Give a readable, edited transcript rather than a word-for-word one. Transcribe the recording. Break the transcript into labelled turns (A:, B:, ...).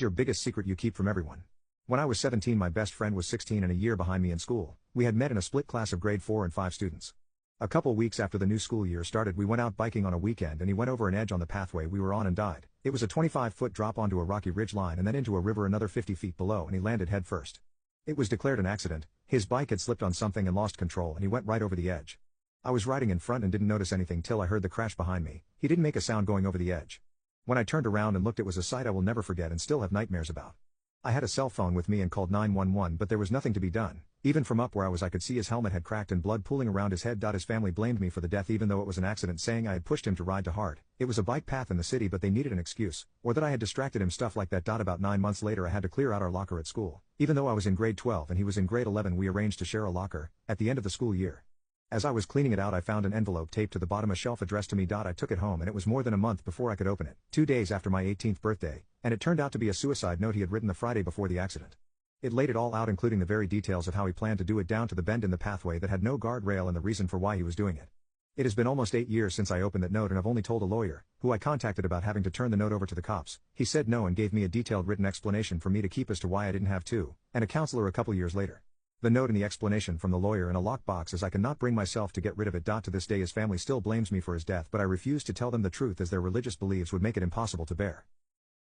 A: Your biggest secret you keep from everyone. When I was 17, my best friend was 16 and a year behind me in school. We had met in a split class of grade 4 and 5 students. A couple weeks after the new school year started, we went out biking on a weekend and he went over an edge on the pathway we were on and died. It was a 25-foot drop onto a rocky ridge line and then into a river another 50 feet below, and he landed head first. It was declared an accident. His bike had slipped on something and lost control and he went right over the edge. I was riding in front and didn't notice anything till I heard the crash behind me. He didn't make a sound going over the edge. When I turned around and looked, it was a sight I will never forget and still have nightmares about. I had a cell phone with me and called 911, but there was nothing to be done. Even from up where I was, I could see his helmet had cracked and blood pooling around his head. His family blamed me for the death even though it was an accident, saying I had pushed him to ride too hard. It was a bike path in the city, but they needed an excuse, or that I had distracted him, stuff like that. About 9 months later, I had to clear out our locker at school. Even though I was in grade 12 and he was in grade 11, we arranged to share a locker at the end of the school year. As I was cleaning it out, I found an envelope taped to the bottom, a shelf addressed to me. I took it home and it was more than a month before I could open it. 2 days after my 18th birthday, and it turned out to be a suicide note he had written the Friday before the accident. It laid it all out, including the very details of how he planned to do it, down to the bend in the pathway that had no guardrail and the reason for why he was doing it. It has been almost 8 years since I opened that note, and I've only told a lawyer, who I contacted about having to turn the note over to the cops. He said no and gave me a detailed written explanation for me to keep as to why I didn't have to, and a counselor a couple years later. The note and the explanation from the lawyer in a lockbox, as I cannot bring myself to get rid of it. To this day his family still blames me for his death, but I refuse to tell them the truth as their religious beliefs would make it impossible to bear.